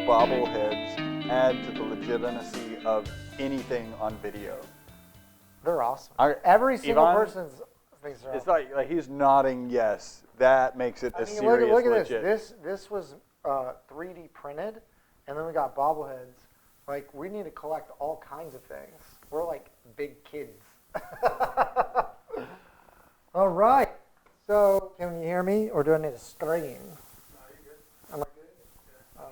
bobbleheads add to the legitimacy of anything on video? They're awesome. Every single person's things are It's awesome. like he's nodding yes. That makes it serious look at legit. This was 3D printed, and then we got bobbleheads. Like, we need to collect all kinds of things. We're like big kids. All right. So, can you hear me, or do I need to scream? No, you're good. Am I good? Yeah.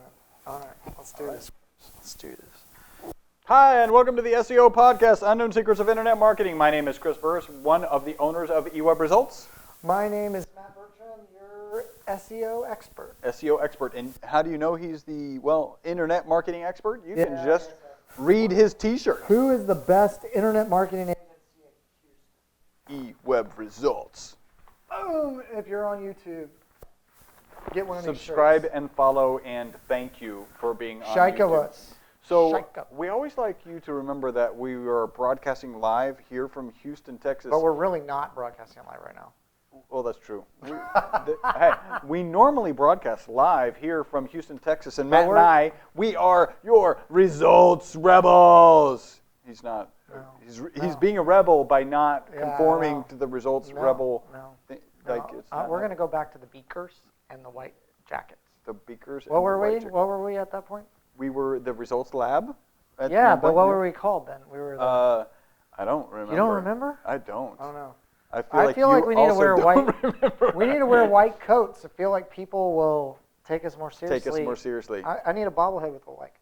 All right. Let's do this. Let's do this. Hi, and welcome to the SEO Podcast, Unknown Secrets of Internet Marketing. My name is Chris Burres, one of the owners of eWeb Results. My name is Matt Bertram, your SEO expert. SEO expert. And how do you know he's the, internet marketing expert? You can just read his t-shirt. Who is the best internet marketing agency in Houston? eWeb Results. Boom! If you're on YouTube, get one of these shirts. Subscribe and follow, and thank you for being on YouTube. So we always like you to remember that we are broadcasting live here from Houston, Texas. But we're really not broadcasting live right now. Well, that's true. We normally broadcast live here from Houston, Texas, and Matt and I, we are your results rebels. He's not. No, he's being a rebel by not conforming to the results rebel. No. We're going to go back to the beakers and the white jackets. The beakers. What were we at that point? We were the results lab. But what were we called then? We were. I don't remember. You don't remember? I don't. Oh no. I feel like we need to wear white. Remember. We need to wear white coats. I feel like people will take us more seriously. Take us more seriously. I need a bobblehead with a white.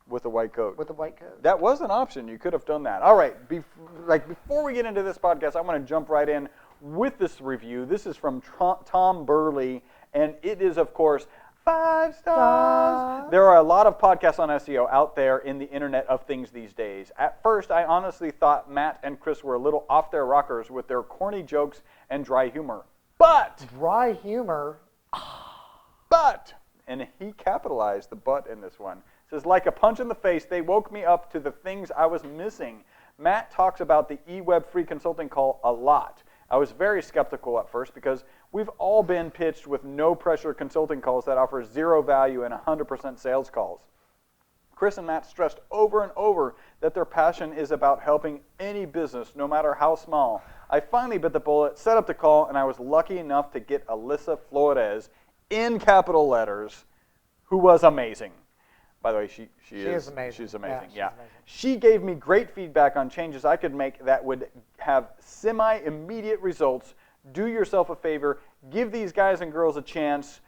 With a white coat. With a white coat. That was an option. You could have done that. All right. Before we get into this podcast, I want to jump right in with this review. This is from Tom Burley, and it is, of course, 5 stars. There are a lot of podcasts on SEO out there in the Internet of Things these days. At first, I honestly thought Matt and Chris were a little off their rockers with their corny jokes and dry humor. But dry humor. But, and he capitalized the "but" in this one. It says, like a punch in the face, they woke me up to the things I was missing. Matt talks about the eWeb free consulting call a lot. I was very skeptical at first because we've all been pitched with no-pressure consulting calls that offer zero value and 100% sales calls. Chris and Matt stressed over and over that their passion is about helping any business, no matter how small. I finally bit the bullet, set up the call, and I was lucky enough to get Alyssa Flores, in capital letters, who was amazing. By the way, she is amazing. She's amazing. Yeah. She gave me great feedback on changes I could make that would have semi-immediate results. Do yourself a favor. Give these guys and girls a chance.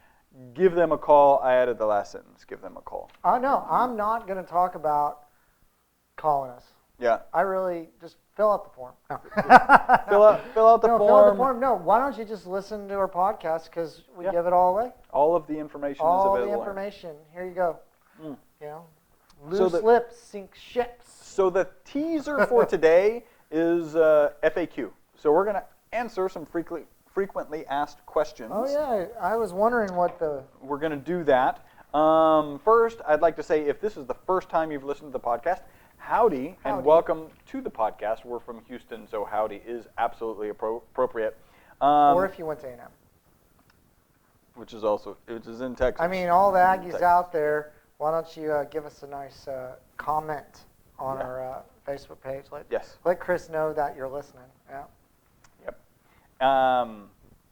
Give them a call. I added the last sentence. Give them a call. No, I'm not going to talk about calling us. Yeah. I really just fill out the form. No. fill out the form. Fill out the form. No, why don't you just listen to our podcast because we give it all away. All of the information is available. All the information. Here you go. You know, loose lips sink ships. So the teaser for today is FAQ. So we're going to answer some frequently asked questions. Oh yeah, I was wondering what the... We're going to do that. First, I'd like to say if this is the first time you've listened to the podcast, howdy. And welcome to the podcast. We're from Houston, so howdy is absolutely appropriate. Or if you went to A&M. Which is in Texas. I mean, all the Aggies out there, why don't you give us a nice comment on our Facebook page? Let Chris know that you're listening. Yeah.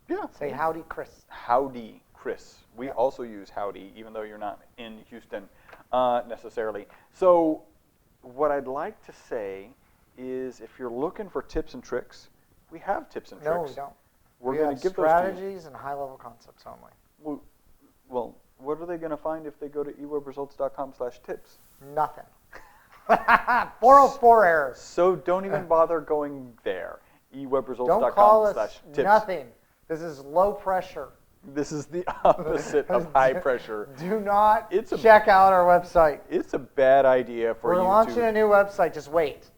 Yep. Say howdy, Chris. Howdy, Chris. We also use howdy, even though you're not in Houston necessarily. So what I'd like to say is if you're looking for tips and tricks, we have tips and tricks. No, we don't. We're going to give strategies and high-level concepts only. Well, what are they going to find if they go to ewebresults.com/tips? Nothing. 404 errors. So don't even bother going there. ewebresults.com/tips. Don't call us nothing. This is low pressure. This is the opposite of high pressure. Do not check out our website. It's a bad idea for you to... We're launching a new website. Just wait.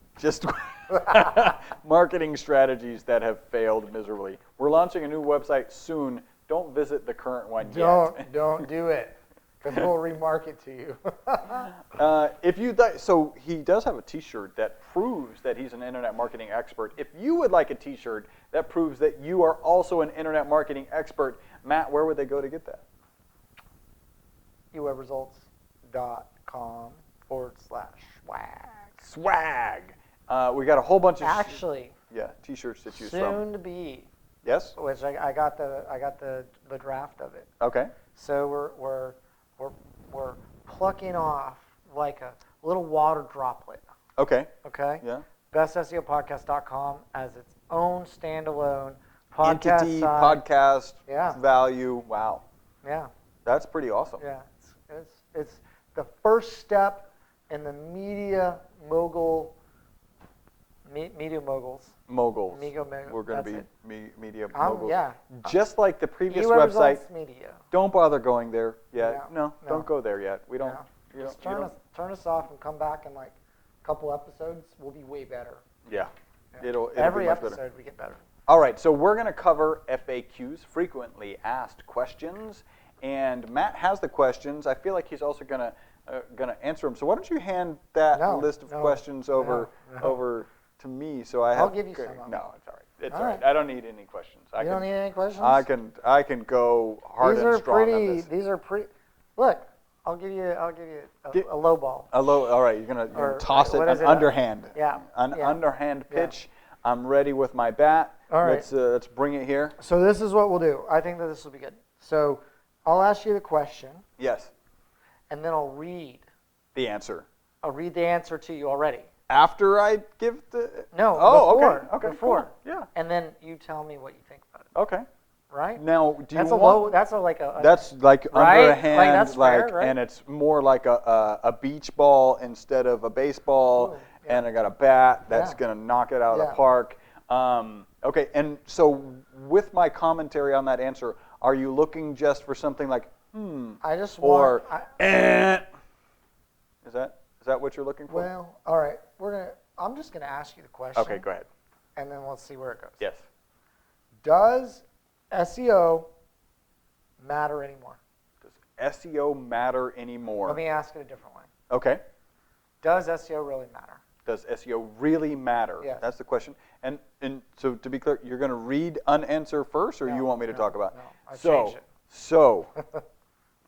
Marketing strategies that have failed miserably. We're launching a new website soon. Don't visit the current one yet. Don't do it, because we'll remarket to you. So he does have a T-shirt that proves that he's an internet marketing expert. If you would like a T-shirt that proves that you are also an internet marketing expert, Matt, where would they go to get that? eWebResults. bestseopodcast.com/swag. Swag. We got a whole bunch of Actually, t-shirts to choose soon from. to be. Yes. Which I got the draft of it. Okay. So we're plucking off like a little water droplet. Okay. Okay. Yeah. BestSEOPodcast.com as its own standalone podcast Entity, site. podcast, Yeah. value. Wow. Yeah. That's pretty awesome. Yeah. It's the first step in the media moguls. Moguls. We're going to be media moguls. Yeah. Just like the previous eResults website. Media. Don't bother going there yet. No. Don't go there yet. We don't. No. Just turn us off and come back in like a couple episodes. We'll be way better. Yeah. Yeah. It'll Every be much episode better. we get better. All right, so we're going to cover FAQs, frequently asked questions, and Matt has the questions. I feel like he's also going to answer them. So why don't you hand that list of questions over to me? So I'll give you some. No, it's all right. It's all right. I don't need any questions. You don't need any questions? I can go hard and strong on this. These are pretty. Look, I'll give you a low ball. All right, you're gonna toss it an underhand. Yeah. Underhand pitch. Yeah. I'm ready with my bat. All right. Let's bring it here. So this is what we'll do. I think that this will be good. So I'll ask you the question. Yes. And then I'll read the answer. I'll read the answer to you already. After I give the... No, before. Okay, before. Cool. Yeah. And then you tell me what you think about it. Okay. Right? Now, that's like right? Underhand, fair, right? And it's more like a beach ball instead of a baseball. Ooh, yeah. And I got a bat that's going to knock it out of the park. Okay, and so with my commentary on that answer, are you looking just for something like, I just or, want... Is that what you're looking for? Well, all right. I'm just going to ask you the question. Okay, go ahead. And then let's see where it goes. Yes. Does SEO matter anymore? Does SEO matter anymore? Let me ask it a different way. Okay. Does SEO really matter? Does SEO really matter? Yes. That's the question. And so to be clear, you're going to read unanswer first, or you want me to talk about it? No, I changed it. So.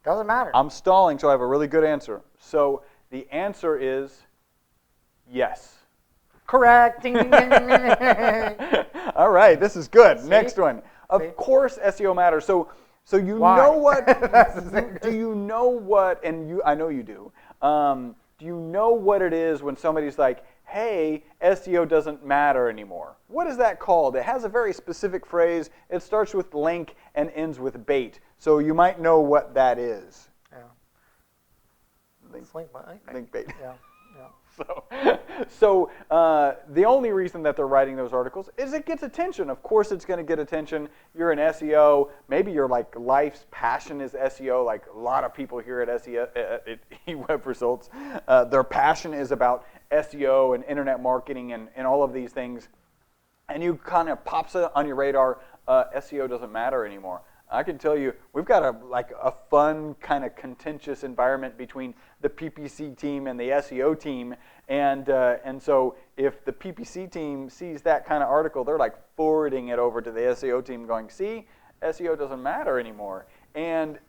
Doesn't matter. I'm stalling, so I have a really good answer. So the answer is yes. Correct. Ding, ding, ding, ding, ding. All right, this is good. See? Next one. Of course SEO matters. So you Why? know what? Do you know what? And I know you do. Do you know what it is when somebody's like, "Hey, SEO doesn't matter anymore"? What is that called? It has a very specific phrase. It starts with link and ends with bait. So you might know what that is. Yeah. Link bait. Yeah. So the only reason that they're writing those articles is it gets attention. Of course it's going to get attention. You're an SEO. Maybe your life's passion is SEO. Like a lot of people here at SEO, at eWeb Results, their passion is about SEO and internet marketing and all of these things. And you kind of pops it on your radar, SEO doesn't matter anymore. I can tell you, we've got a fun kind of contentious environment between the PPC team and the SEO team, and so if the PPC team sees that kind of article, they're like forwarding it over to the SEO team, going, "See, SEO doesn't matter anymore," and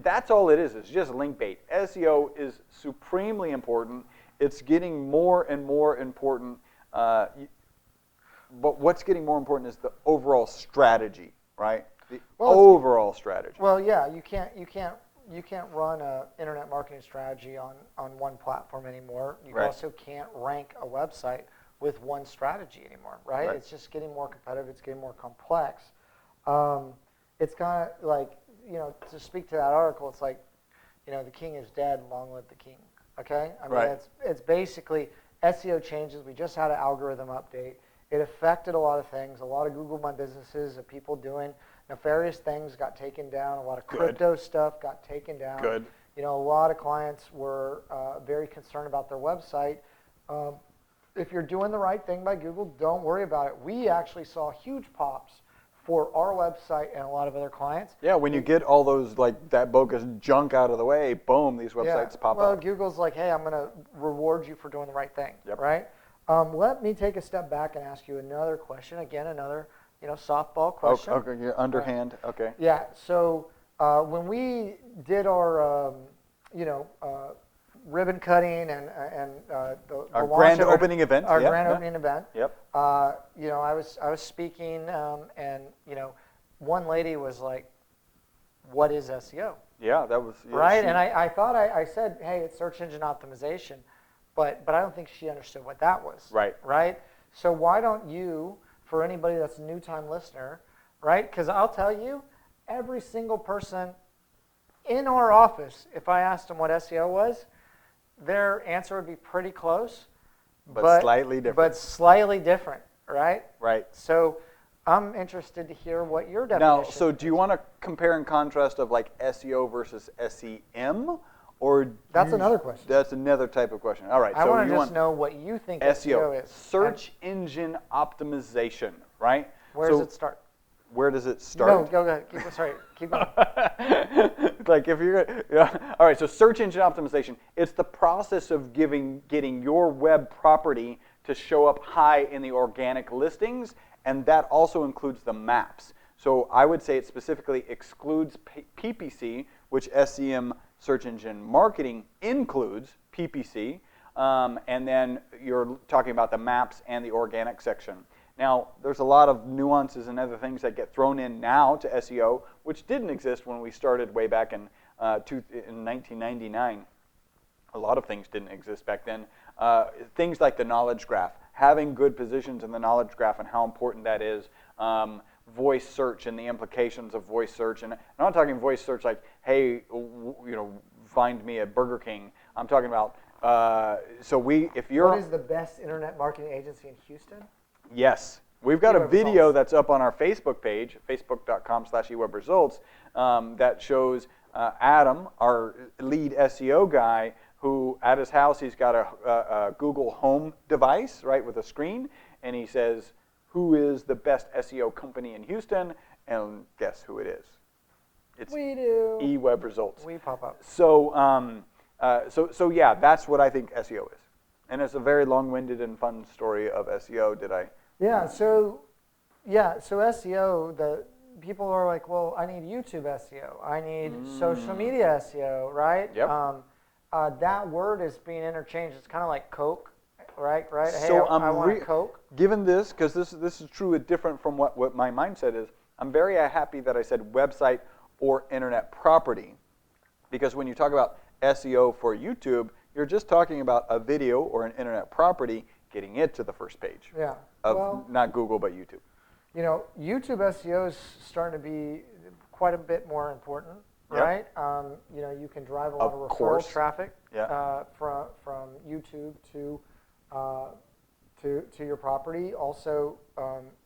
that's all it is. It's just link bait. SEO is supremely important. It's getting more and more important. But what's getting more important is the overall strategy, right? The overall strategy. Well, yeah, you can't run an internet marketing strategy on one platform anymore. You also can't rank a website with one strategy anymore, right? It's just getting more competitive. It's getting more complex. It's kind of like, to speak to that article, it's like, the king is dead, long live the king. Okay? I mean, it's basically SEO changes. We just had an algorithm update. It affected a lot of things. A lot of Google My Businesses, of people doing nefarious things got taken down. A lot of crypto stuff got taken down. Good. A lot of clients were very concerned about their website. If you're doing the right thing by Google, don't worry about it. We actually saw huge pops for our website and a lot of other clients. Yeah, when you get all those that bogus junk out of the way, boom, these websites pop up. Well, Google's like, hey, I'm going to reward you for doing the right thing, right? Let me take a step back and ask you another question. Again, another softball question. Okay, you're underhand. Okay. Yeah. So when we did our ribbon cutting and the our launch grand of opening event. Our grand opening event. Yep. You know, I was speaking, and you know, one lady was like, "What is SEO?" Yeah, that was right. And I thought I said, "Hey, it's search engine optimization," but I don't think she understood what that was. Right. Right. So why don't you, for anybody that's a new time listener, right? Because I'll tell you, every single person in our office, if I asked them what SEO was, their answer would be pretty close, but slightly different. But slightly different, right? Right. So I'm interested to hear what your definition is. Now, so do you want to compare and contrast of like SEO versus SEM? Or that's another question. That's another type of question. All right. I want to just know what you think SEO is. Search engine optimization, right? Where does it start? Where does it start? No, go ahead. Keep going. Like if you're, all right. So search engine optimization. It's the process of getting your web property to show up high in the organic listings, and that also includes the maps. So I would say it specifically excludes PPC, which SEM, search engine marketing, includes PPC, and then you're talking about the maps and the organic section. Now, there's a lot of nuances and other things that get thrown in now to SEO, which didn't exist when we started way back in 1999. A lot of things didn't exist back then. Things like the knowledge graph, having good positions in the knowledge graph and how important that is. Voice search and the implications of voice search. And I'm not talking voice search like, hey, find me at Burger King. I'm talking about, if you're... What is the best internet marketing agency in Houston? Yes. We've got a video that's up on our Facebook page, facebook.com/ewebresults, that shows Adam, our lead SEO guy, who at his house he's got a Google Home device, right, with a screen, and he says, who is the best SEO company in Houston? And guess who it is? It's we do. eWebResults. We pop up. So, so yeah, that's what I think SEO is. And it's a very long-winded and fun story of SEO. Did I? Yeah. So SEO, the people are like, well, I need YouTube SEO. I need social media SEO, right? Yep. That word is being interchanged. It's kind of like Coke, right? Hey, So I want a Coke. Given this, because this is true, different from what my mindset is, I'm very happy that I said website or internet property, because when you talk about SEO for YouTube, you're just talking about a video or an internet property getting it to the first page. Yeah. Not Google, but YouTube. You know, YouTube SEO is starting to be quite a bit more important, right? You know, you can drive a lot of referral traffic from YouTube to your property. Also,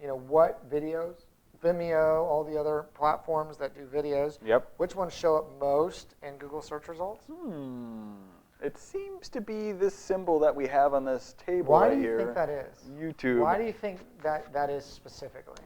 you know, what videos, Vimeo, all the other platforms that do videos. Yep. Which ones show up most in Google search results? It seems to be this symbol that we have on this table right here. Why do you think that is? YouTube. Why do you think that is specifically?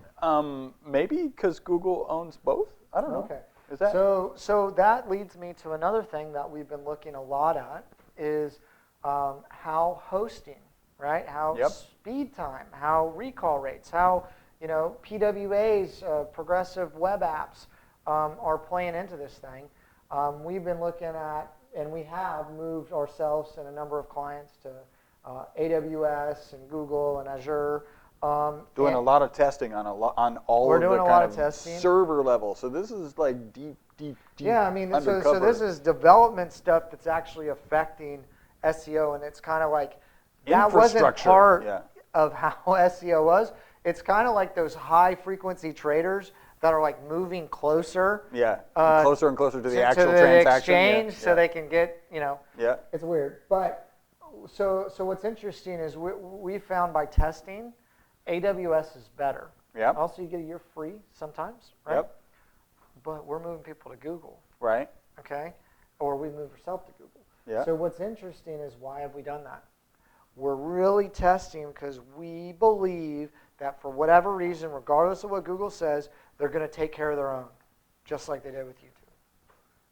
Maybe because Google owns both? I don't know. Okay. Is that? So that leads me to another thing that we've been looking a lot at is how hosting, right? How speed time, how recall rates, how, you know, PWAs, progressive web apps, are playing into this thing. We've been looking at, and we have moved ourselves and a number of clients to AWS and Google and Azure. Doing a lot of testing on all of the kind of server level. So this is like deep. Yeah, I mean, so this is development stuff that's actually affecting SEO, and it's kind of like that wasn't part of how SEO was. It's kind of like those high frequency traders that are like moving closer. Yeah, closer and closer to the actual transaction. Exchange, so they can get, you know. Yeah. It's weird, but so what's interesting is we found by testing, AWS is better. Yeah. Also, you get a year free sometimes, right? Yep. But we're moving people to Google. Right. Okay. Or we move ourselves to Google. Yeah. So what's interesting is why have we done that? We're really testing because we believe that for whatever reason, regardless of what Google says, they're going to take care of their own, just like they did with YouTube.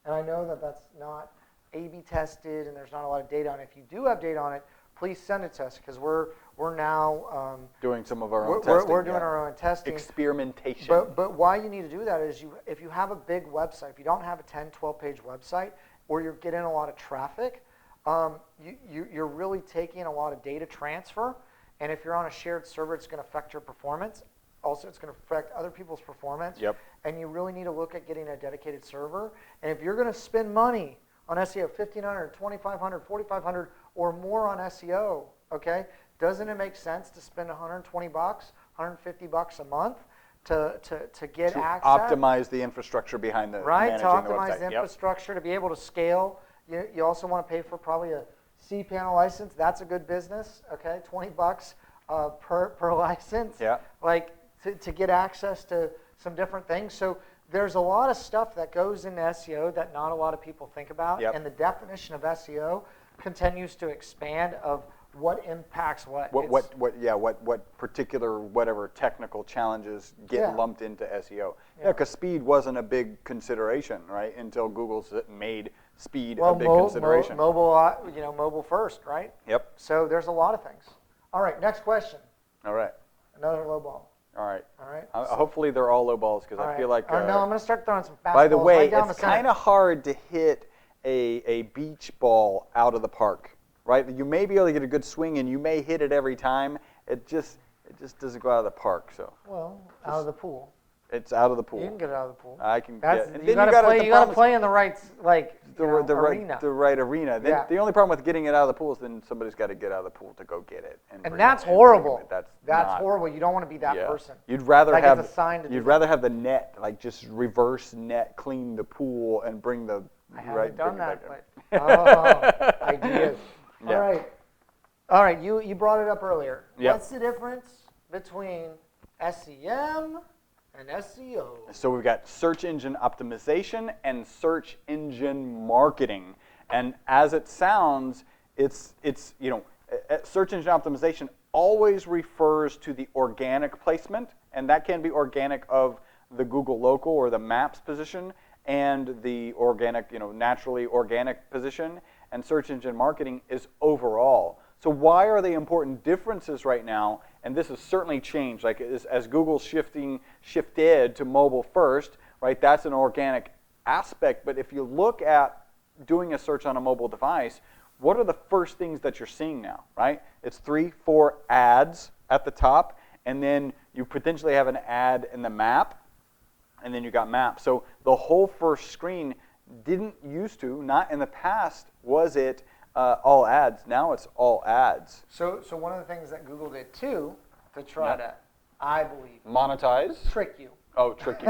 And I know that that's not A/B tested, and there's not a lot of data on it. If you do have data on it, please send it to us, because we're now doing some of our own testing. We're doing our own testing. Experimentation. But why you need to do that is if you have a big website, if you don't have a 10, 12-page website, or you're getting a lot of traffic, you're really taking a lot of data transfer, and if you're on a shared server, it's going to affect your performance. Also, it's going to affect other people's performance. Yep. And you really need to look at getting a dedicated server. And if you're going to spend money on SEO, $1,500, $2,500, $4,500, or more on SEO, okay, doesn't it make sense to spend $120, $150 a month to get access? Optimize the infrastructure behind the right, to optimize the infrastructure, to be able to scale. You also want to pay for probably a cPanel license. That's a good business, okay, $20 per license. Yeah. Like to get access to some different things. So there's a lot of stuff that goes into SEO that not a lot of people think about. Yep. And the definition of SEO continues to expand of what impacts what. What particular whatever technical challenges get lumped into SEO. Yeah, because speed wasn't a big consideration, right? Until Google's made speed a big consideration. Mobile first, right? Yep. So there's a lot of things. All right, next question. All right. Another low ball. All right. All right. Hopefully they're all low balls because I feel like. No, I'm going to start throwing some fastballs. By the way, right it's kind of hard to hit a beach ball out of the park, right? You may be able to get a good swing and you may hit it every time. It just doesn't go out of the park. So. Well, out of the pool. It's out of the pool. You can get it out of the pool. I can get. And you got to play in the right arena. The right arena. The only problem with getting it out of the pool is then somebody's got to get out of the pool to go get it. And that's horrible. That's horrible. You don't want to be that person. You'd rather have rather have the net, like just reverse net, clean the pool and bring the I haven't done that, but ideas. Yeah. All right. You brought it up earlier. Yep. What's the difference between SEM and SEO? So we've got search engine optimization and search engine marketing. And as it sounds, it's search engine optimization always refers to the organic placement, and that can be organic of the Google local or the maps position and the organic, naturally organic position, and search engine marketing is overall. So why are they important differences right now? And this has certainly changed. Like as Google's shifted to mobile first, right? That's an organic aspect. But if you look at doing a search on a mobile device, what are the first things that you're seeing now, right? It's 3-4 ads at the top, and then you potentially have an ad in the map, and then you got maps. So the whole first screen didn't used to, not in the past, was it all ads. Now it's all ads. So one of the things that Google did too, to try to, I believe, monetize, trick you. Oh, trick you.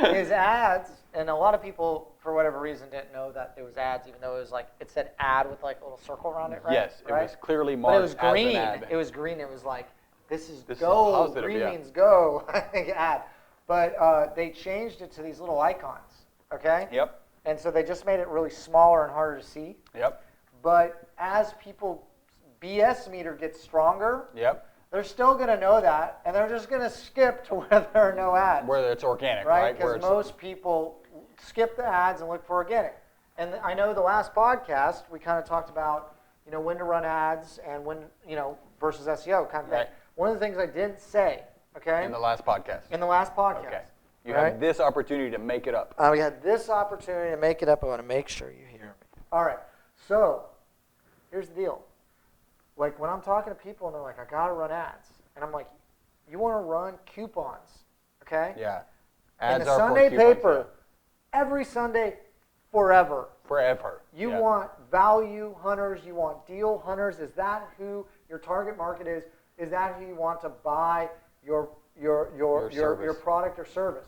Is ads, and a lot of people, for whatever reason, didn't know that it was ads, even though it was like it said ad with like a little circle around it, right? Yes, it was clearly marked. But it was green. As an ad. It was green. It was like this is go. Is positive, green means go. I think ad. But they changed it to these little icons. Okay. Yep. And so they just made it really smaller and harder to see. Yep. But as people BS meter gets stronger, they're still going to know that, and they're just going to skip to where there are no ads. Where it's organic, right? Because most people skip the ads and look for organic. And I know the last podcast we kind of talked about, when to run ads and when, versus SEO kind of thing. Right. One of the things I didn't say, okay? In the last podcast. Okay. You have this opportunity to make it up. We had this opportunity to make it up. I want to make sure you hear me. All right. So here's the deal. Like when I'm talking to people and they're like, I got to run ads. And I'm like, you want to run coupons, okay? Yeah. Ads in the Sunday paper, every Sunday, forever. Forever. You want value hunters. You want deal hunters. Is that who your target market is? Is that who you want to buy your product or service?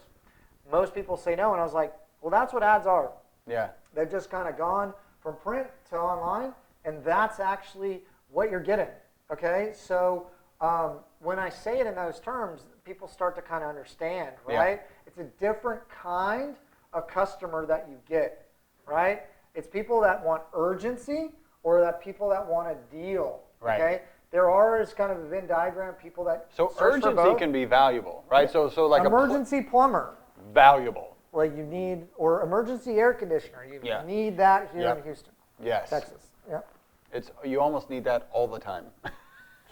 Most people say no, and I was like, well, that's what ads are. Yeah. They've just kind of gone from print to online, and that's actually what you're getting, okay? So when I say it in those terms, people start to kind of understand, right? Yeah. It's a different kind of customer that you get, right? It's people that want urgency or that people that want a deal, okay? There are, as kind of a Venn diagram, people that urgency can be valuable, right? So like emergency plumber. Valuable. Like you need, or emergency air conditioner. You need that here in Houston. Yes. Texas. Yeah. You almost need that all the time.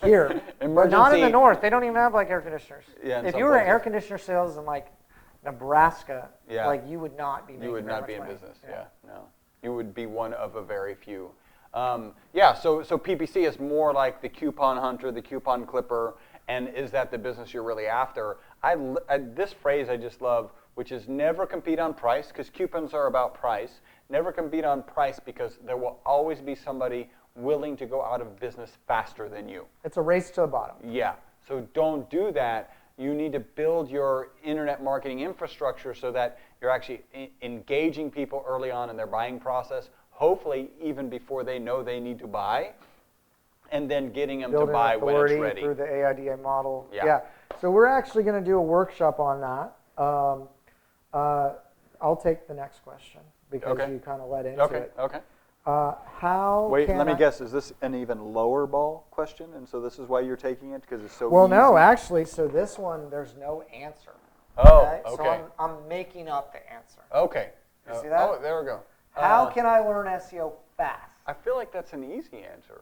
Here. But not in the north. They don't even have like air conditioners. Yeah, if you were in air conditioner sales in like Nebraska, like you would not be making You would not be in business. Yeah. No. You would be one of a very few. Yeah, so PPC is more like the coupon hunter, the coupon clipper, and is that the business you're really after? This phrase I just love, which is never compete on price, because coupons are about price. Never compete on price because there will always be somebody willing to go out of business faster than you. It's a race to the bottom. Yeah, so don't do that. You need to build your internet marketing infrastructure so that you're actually engaging people early on in their buying process, hopefully even before they know they need to buy, and then getting them to buy when it's ready. Through the AIDA model. Yeah. So we're actually going to do a workshop on that. I'll take the next question because you kind of led into it. Okay. Wait, let me guess. Is this an even lower ball question? And so this is why you're taking it, because it's so Well, easy? no, actually. So this one, there's no answer. Oh, okay. So I'm making up the answer. Okay. You see that? Oh, there we go. How can I learn SEO fast? I feel like that's an easy answer.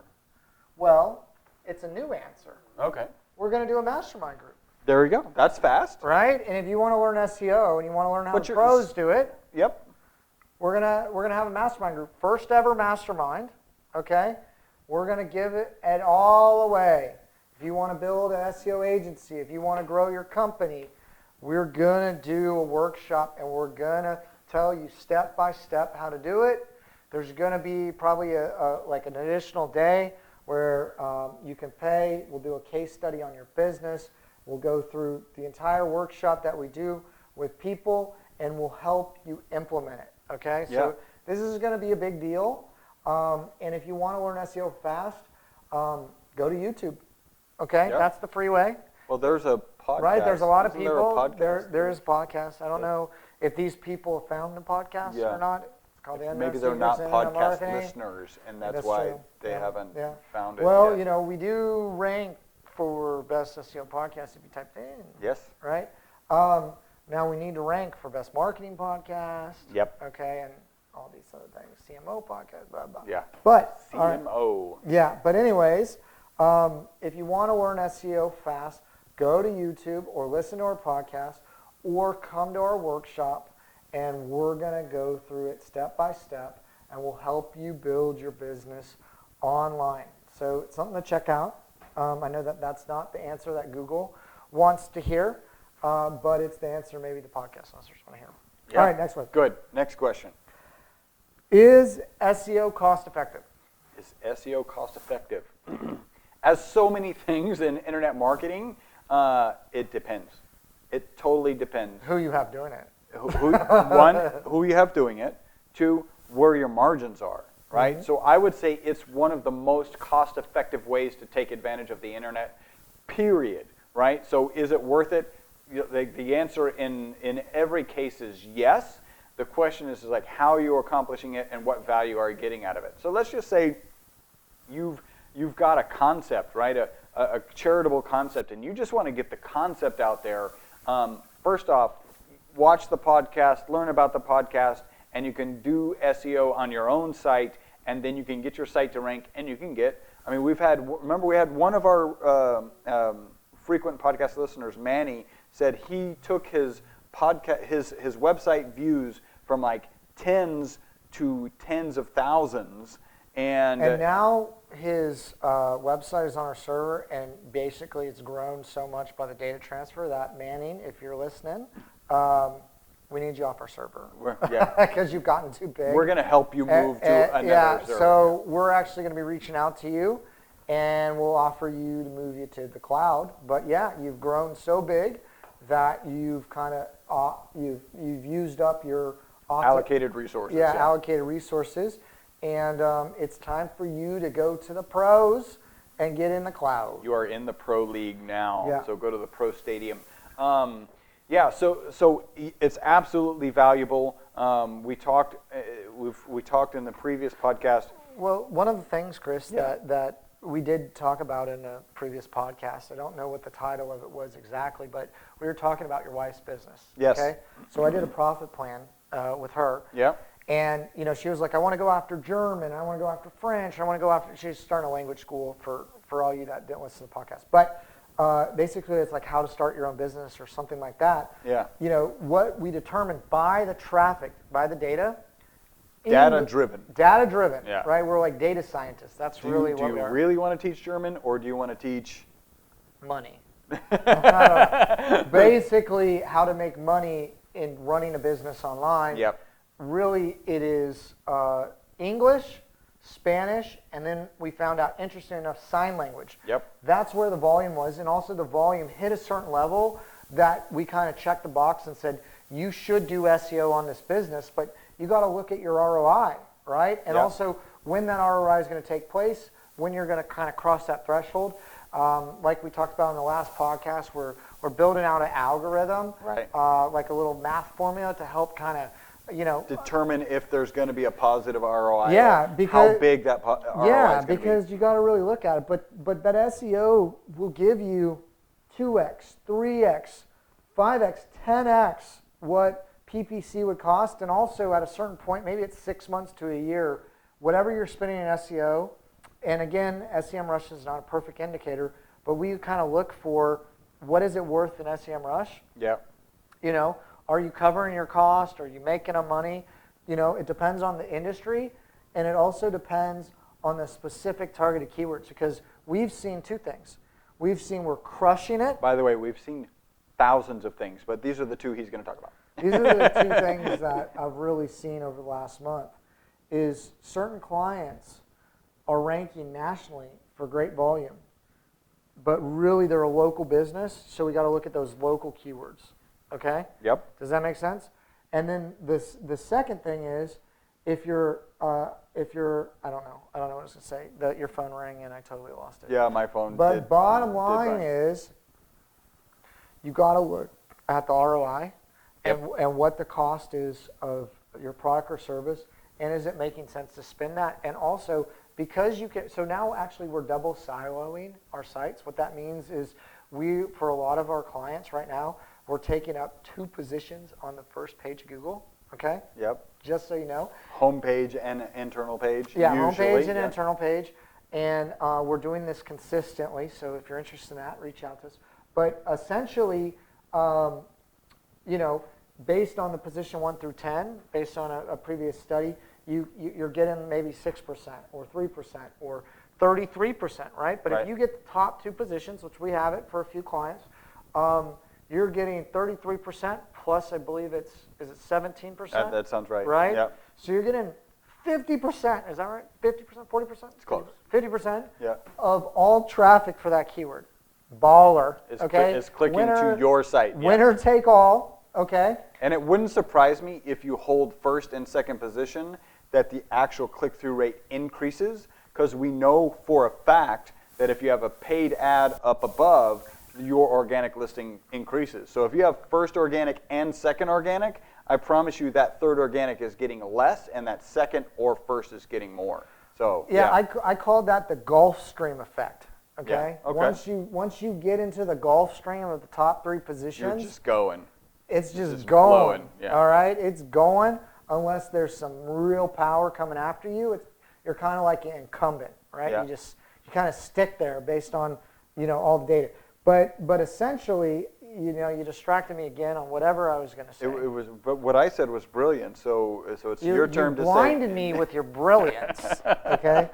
Well, it's a new answer. Okay. We're going to do a mastermind group. There we go. That's fast. Right? And if you want to learn SEO and you want to learn how the pros do it, yep. We're gonna have a mastermind group. First ever mastermind, okay? We're gonna give it all away. If you want to build an SEO agency, if you want to grow your company, we're gonna do a workshop and we're gonna tell you step by step how to do it. There's gonna be probably like an additional day where you can pay. We'll do a case study on your business. We'll go through the entire workshop that we do with people, and we'll help you implement it. Okay, so this is going to be a big deal, and if you want to learn SEO fast, go to YouTube. Okay, that's the free way. Well, there's a podcast. Right, there's a lot of people. There is a podcast. I don't know if these people found the podcast or not. It's called the Maybe they're not podcast listeners, and that's why they haven't found it. Well, you know, we do rank for Best SEO Podcast if you type it in. Yes. Right. Now we need to rank for Best Marketing Podcast. Yep. Okay, and all these other things. CMO Podcast, blah, blah. Yeah. But, CMO. Yeah, but anyways, if you want to learn SEO fast, go to YouTube or listen to our podcast or come to our workshop, and we're going to go through it step by step, and we'll help you build your business online. So it's something to check out. I know that that's not the answer that Google wants to hear. But it's the answer maybe the podcast listeners want to hear. Yep. All right, next one. Good. Next question. Is SEO cost effective? Is SEO cost effective? As so many things in internet marketing, it depends. It totally depends. Who you have doing it. One, who you have doing it. Two, where your margins are, right? Mm-hmm. So I would say it's one of the most cost effective ways to take advantage of the internet, period, right? So is it worth it? The answer in every case is yes. The question is like how you're accomplishing it and what value are you getting out of it. So let's just say you've got a concept, right? A charitable concept, and you just want to get the concept out there. First off, watch the podcast, learn about the podcast, and you can do SEO on your own site, and then you can get your site to rank, and you can get. I mean, we had one of our frequent podcast listeners, Manny, said he took his website views from like tens to tens of thousands, and now his website is on our server, and basically it's grown so much by the data transfer that Manning, if you're listening, we need you off our server. Because you've gotten too big. We're going to help you move to another server. So we're actually going to be reaching out to you, and we'll offer you to move you to the cloud. But yeah, you've grown so big that you've kind of you've used up your allocated resources. Allocated resources, and it's time for you to go to the pros and get in the cloud. You are in the pro league now, so go to the pro stadium. So it's absolutely valuable. We talked in the previous podcast. Well, one of the things, Chris, that we did talk about in a previous podcast, I don't know what the title of it was exactly, but we were talking about your wife's business. Yes. Okay? So I did a profit plan with her. Yeah. And, you know, she was like, I want to go after German, I want to go after French, I want to go after, she's starting a language school for all you that didn't listen to the podcast. But basically it's like how to start your own business or something like that. Yeah. You know, what we determined by the traffic, by the data, Data-driven. Data-driven, Yeah. right? We're like data scientists. That's really what we are. Do you really want to teach German, or do you want to teach money? Basically, how to make money in running a business online. Yep. Really, it is English, Spanish, and then we found out, interesting enough, sign language. Yep. That's where the volume was, and also the volume hit a certain level that we kind of checked the box and said, you should do SEO on this business, but you got to look at your ROI, right? And also when that ROI is going to take place, when you're going to kind of cross that threshold. Like we talked about in the last podcast, we're building out an algorithm, right? Like a little math formula to help kind of, determine if there's going to be a positive ROI. Yeah, because how big that ROI is going to be. Yeah, because you got to really look at it. But that SEO will give you 2x, 3x, 5x, 10x what PPC would cost, and also at a certain point, maybe it's 6 months to a year, whatever you're spending in SEO. And again, SEMrush is not a perfect indicator, but we kind of look for what is it worth in SEMrush. Yeah. Are you covering your cost? Are you making a money? It depends on the industry, and it also depends on the specific targeted keywords, because we've seen two things. We've seen we're crushing it. By the way, we've seen thousands of things, but these are the two he's going to talk about. These are the two things that I've really seen over the last month, is certain clients are ranking nationally for great volume, but really they're a local business, so we got to look at those local keywords. Okay? Yep. Does that make sense? And then the second thing is, if you're I don't know what I was going to say. Your phone rang and I totally lost it. Yeah, my phone. But bottom line is, you got to look at the ROI and what the cost is of your product or service, and is it making sense to spend that? And also, because you can, so now actually we're double siloing our sites. What that means is for a lot of our clients right now, we're taking up 2 positions on the first page of Google, okay? Yep. Just so you know. Homepage and internal page. Yeah, usually. Homepage and internal page. And we're doing this consistently, so if you're interested in that, reach out to us. But essentially, based on the position 1 through 10, based on a previous study, you're getting maybe 6% or 3% or 33%, right? But if you get the top 2 positions, which we have it for a few clients, you're getting 33% plus, I believe is it 17%? That sounds right. Right? Yep. So you're getting 50%, is that right? 50%, 40%? It's close. 50% Yep. of all traffic for that keyword. Baller, okay? It's clicking to your site. Winner take all, okay? And it wouldn't surprise me if you hold first and second position that the actual click-through rate increases, because we know for a fact that if you have a paid ad up above, your organic listing increases. So if you have first organic and second organic, I promise you that third organic is getting less and that second or first is getting more. So I called that the Gulf Stream effect. Okay? Yeah, okay. Once you get into the Gulf Stream of the top 3 positions, you're just going. It's just going. Flowing. Yeah. All right? It's going unless there's some real power coming after you. You're kind of like an incumbent, right? Yeah. You kind of stick there based on, all the data. But essentially, you distracted me again on whatever I was going to say. But what I said was brilliant. So it's your turn to say. You blinded me with your brilliance. Okay.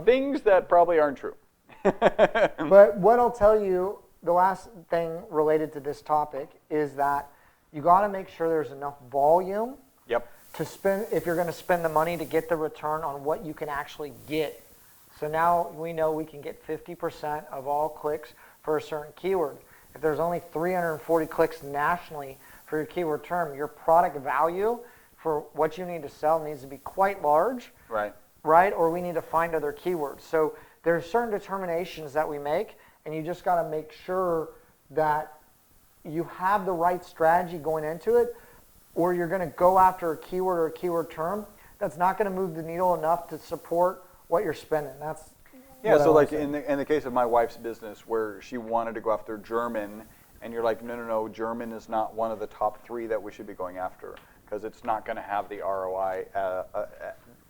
Things that probably aren't true. But what I'll tell you, the last thing related to this topic is that you got to make sure there's enough volume. Yep. To spend, if you're going to spend the money to get the return on what you can actually get. So now we know we can get 50% of all clicks for a certain keyword. If there's only 340 clicks nationally for your keyword term, your product value for what you need to sell needs to be quite large. Right. Right? Or we need to find other keywords. So there's certain determinations that we make, and you just got to make sure that you have the right strategy going into it, or you're going to go after a keyword or a keyword term that's not going to move the needle enough to support what you're spending. That's so like in the case of my wife's business, where she wanted to go after German, and you're like, no, German is not one of the top 3 that we should be going after, because it's not going to have the ROI,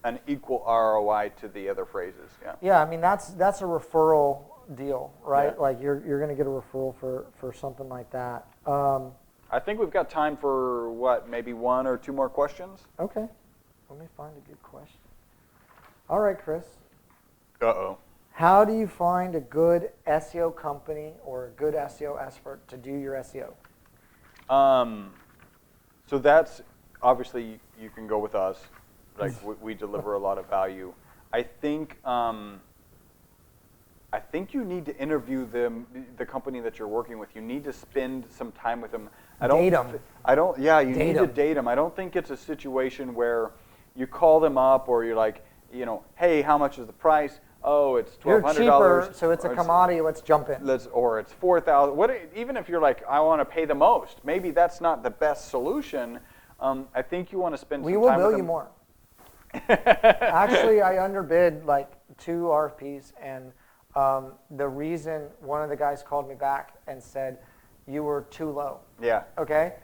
an equal ROI to the other phrases. Yeah. Yeah, I mean that's a referral deal, right? Yeah. Like you're going to get a referral for something like that. I think we've got time for maybe 1 or 2 more questions. Okay. Let me find a good question. All right, Chris. Uh-oh. How do you find a good SEO company or a good SEO expert to do your SEO? So that's obviously you can go with us. Like we deliver a lot of value. I think you need to interview the company that you're working with. You need to spend some time with them. Date them. You need to date them. I don't think it's a situation where you call them up or you're like, hey, how much is the price? Oh, it's $1,200. You're cheaper, so it's a commodity. Let's jump in. Or it's $4,000. Even if you're like, I want to pay the most, maybe that's not the best solution. I think you want to spend some time with them. We will bill you more. Actually, I underbid like 2 RFPs, and the reason one of the guys called me back and said, you were too low. Yeah. Okay?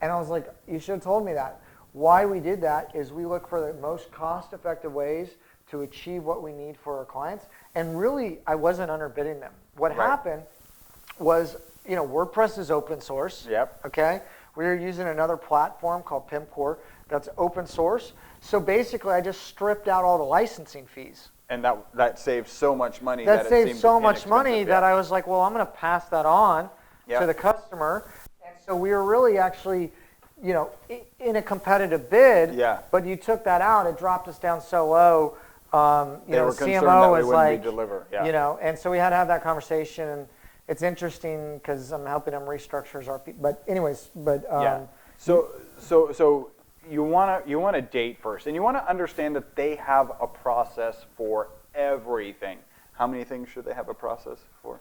And I was like, you should have told me that. Why we did that is we look for the most cost-effective ways to achieve what we need for our clients. And really, I wasn't underbidding them. What happened was, WordPress is open source. Yep. Okay? We were using another platform called PimCore that's open source. So basically, I just stripped out all the licensing fees. And that saves so much money. That saved so much money that I was like, well, I'm going to pass that on to the customer. And so we were really actually, in a competitive bid. Yeah. But you took that out. It dropped us down so low. They were concerned CMO that was we wouldn't deliver. Yeah. And so we had to have that conversation. And it's interesting because I'm helping them restructure his RP. But anyways, So you want to date first, and you want to understand that they have a process for everything. How many things should they have a process for?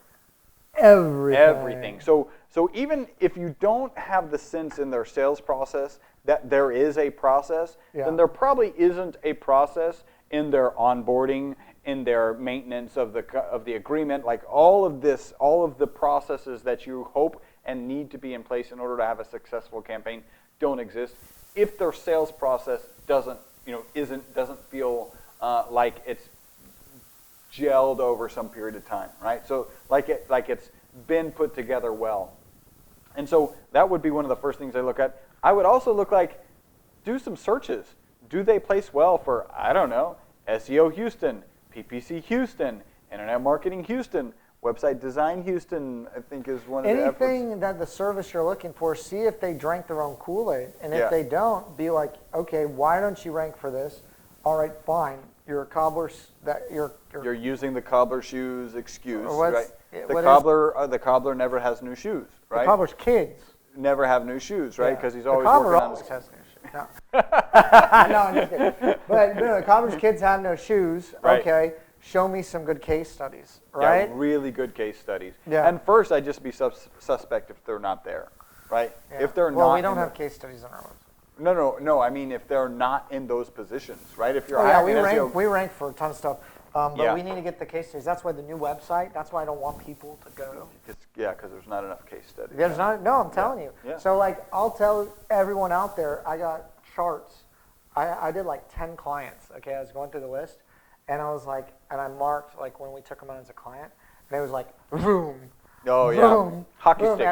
Everything. So even if you don't have the sense in their sales process that there is a process, then there probably isn't a process in their onboarding, in their maintenance of the agreement, like all of the processes that you hope and need to be in place in order to have a successful campaign don't exist. If their sales process doesn't feel like it's gelled over some period of time, right? So like it's been put together well. And so that would be one of the first things I look at. I would also do some searches. Do they place well for, I don't know, SEO Houston, PPC Houston, Internet Marketing Houston, Website Design Houston, I think is one of the efforts. Anything that the service you're looking for, see if they drank their own Kool-Aid. And if they don't, be like, okay, why don't you rank for this? All right, fine. You're a cobbler. You're using the cobbler shoes excuse, right? The cobbler never has new shoes, right? The cobbler's kids never have new shoes, right? Because he's always the cobbler working on always has new shoes. No. No, I'm just kidding. But no, the cobbler's kids have no shoes. Right. Okay, show me some good case studies, right? Yeah, really good case studies. Yeah. And first, I'd just be suspect if they're not there, right? Yeah. If they're not. Well, we don't have case studies on our website. No. I mean, if they're not in those positions, right? If you're we rank for a ton of stuff, but we need to get the case studies. That's why the new website. That's why I don't want people to go. Because there's not enough case studies. There's not. No, I'm telling you. Yeah. So I'll tell everyone out there. I got charts. I did 10 clients. Okay, I was going through the list, and I was and I marked when we took them on as a client, and it was boom. Oh yeah. Boom. Hockey boom. stick.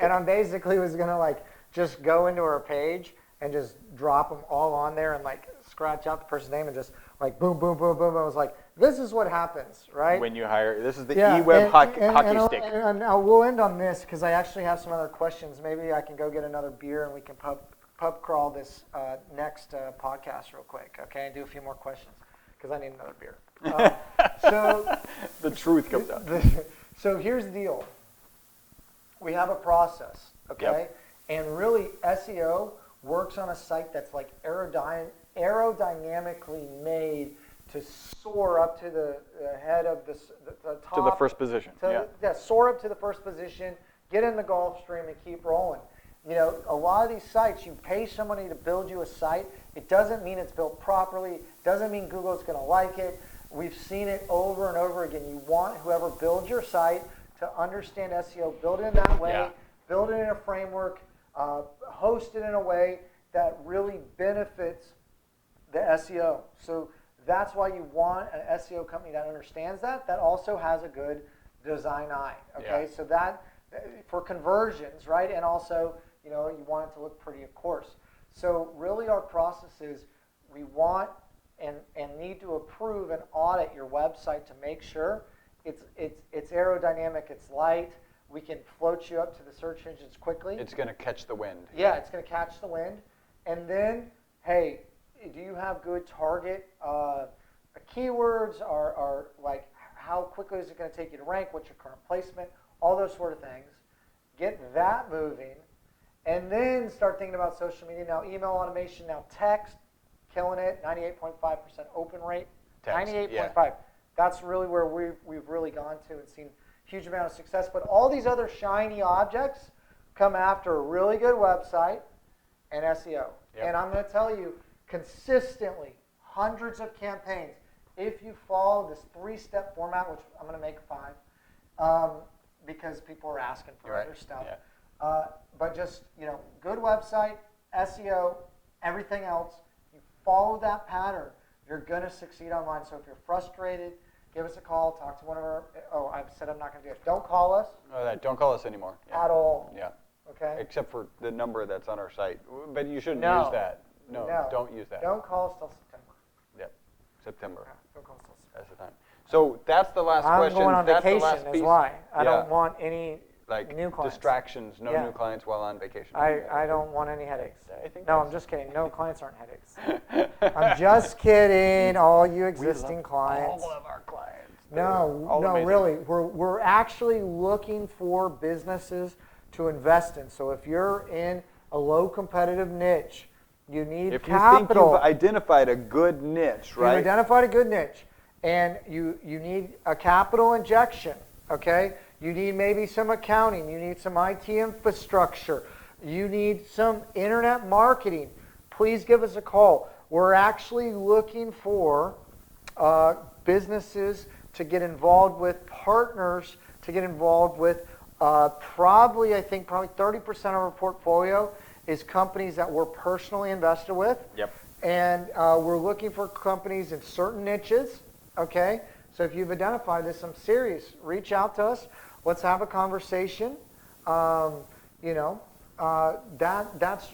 And I basically was gonna just go into our page and just drop them all on there and scratch out the person's name and just boom, boom, boom, boom. I was like, this is what happens, right? When you hire, this is the eWeb hockey stick. And we'll end on this because I actually have some other questions. Maybe I can go get another beer and we can pub crawl this next podcast real quick, okay? And do a few more questions because I need another beer. So the truth comes out. So here's the deal. We have a process, okay? Yep. And really, SEO works on a site that's aerodynamically made to soar up to the head of the top. To the first position, soar up to the first position, get in the Gulf Stream, and keep rolling. A lot of these sites, you pay somebody to build you a site. It doesn't mean it's built properly. It doesn't mean Google's going to like it. We've seen it over and over again. You want whoever builds your site to understand SEO, build it in that way, build it in a framework, host it in a way that really benefits the SEO. So that's why you want an SEO company that understands that also has a good design eye. Okay, so that for conversions, right? And also, you want it to look pretty, of course. So really our process is we want and need to approve and audit your website to make sure it's aerodynamic, it's light, we can float you up to the search engines quickly. It's going to catch the wind. Yeah, it's going to catch the wind. And then, hey, do you have good target keywords? Are like, how quickly is it going to take you to rank? What's your current placement? All those sort of things. Get that moving. And then start thinking about social media. Now, email automation, now text, killing it, 98.5% open rate. 98.5. Yeah. That's really where we've really gone to and seen a huge amount of success. But all these other shiny objects come after a really good website and SEO. Yep. And I'm going to tell you, consistently, hundreds of campaigns, if you follow this 3-step format, which I'm going to make 5, because people are asking for other stuff. Yeah. But just, good website, SEO, everything else, you follow that pattern, you're going to succeed online. So if you're frustrated, give us a call, talk to one of our, I've said I'm not going to do it. Don't call us. No, don't call us anymore. Yeah. At all. Yeah. Okay. Except for the number that's on our site. But you shouldn't use that. No, don't use that. Don't call us till September. Yep. September. Okay. Don't call us till September. That's the time. So that's the last question. I'm going on that's vacation is why. I don't want any new clients. Distractions, no new clients while on vacation. I don't want any headaches. I'm just kidding. No, clients aren't headaches. I'm just kidding, all you existing clients. All of our clients. No, really. We're actually looking for businesses to invest in. So if you're in a low competitive niche, you need capital. If you think you've identified a good niche, right? You've identified a good niche, and you need a capital injection, okay? You need maybe some accounting. You need some IT infrastructure. You need some internet marketing. Please give us a call. We're actually looking for businesses to get involved with, partners to get involved with. Probably 30% of our portfolio is companies that we're personally invested with. Yep. And we're looking for companies in certain niches, okay? So if you've identified this, I'm serious. Reach out to us. Let's have a conversation. That's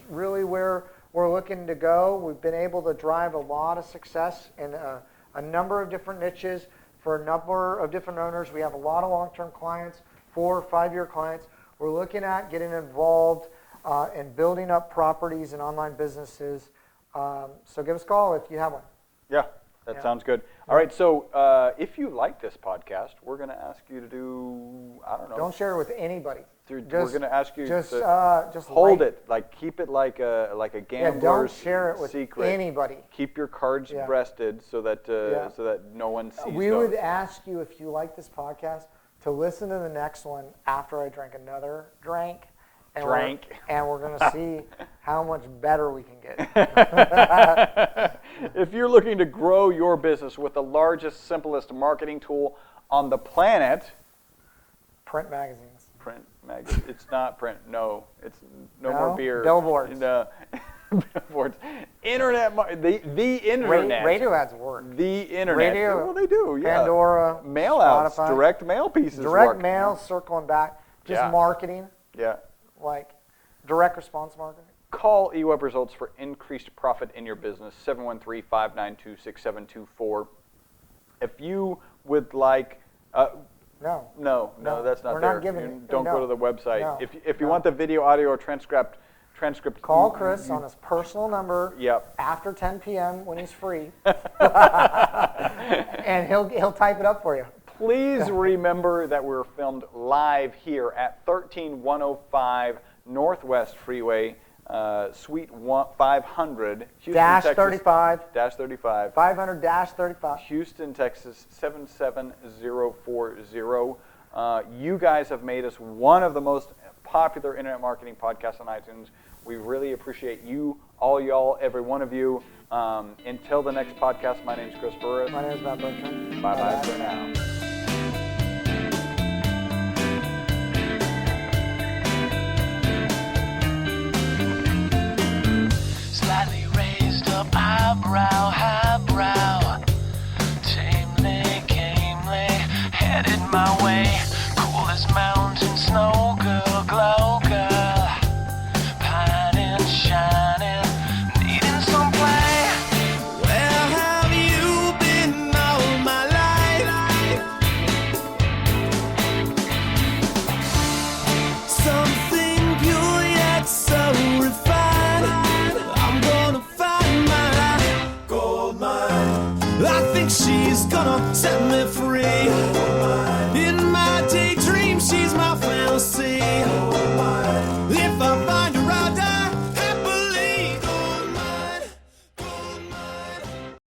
really where we're looking to go. We've been able to drive a lot of success in a number of different niches for a number of different owners. We have a lot of long-term clients, 4 or 5-year clients. We're looking at getting involved in building up properties and online businesses. So give us a call if you have one. Yeah. That sounds good. All right, so if you like this podcast, we're going to ask you to do, I don't know. Don't share it with anybody. We're going to ask you just hold it, keep it like a gambler's don't share it with secret. Anybody. Keep your cards breasted so that no one sees We would ask you, if you like this podcast, to listen to the next one after I drink another drink. And we're going to see how much better we can get. If you're looking to grow your business with the largest, simplest marketing tool on the planet, print magazines. It's not print. No, it's no more beer. Billboards. No. Billboards. Internet. The internet. Radio ads work. The internet. Radio. Well, they do. Yeah. Pandora. Mail outs. Direct mail pieces. Direct mail, circling back. Just marketing. Yeah. Like direct response marketing. Call eWeb Results for increased profit in your business, 713-592-6724. If you would like... No, that's not We're there. Not giving Don't go to the website. No. If you want the video, audio, or transcript... Call Chris on his personal number after 10 p.m. when he's free, and he'll type it up for you. Please remember that we're filmed live here at 13105 Northwest Freeway, Suite 500, Houston, Texas. 35. 35. 500-35. Houston, Texas 77040. You guys have made us one of the most popular internet marketing podcasts on iTunes. We really appreciate you, all y'all, every one of you. Until the next podcast, my name is Chris Burres. My name is Matthew Bertram. Bye-bye for now. Slightly raised up highbrow, tamely, gamely, headed my way. Cool as mountain snow, girl, glow, girl, pining, shining, needing some play. thinks she's gonna set me free.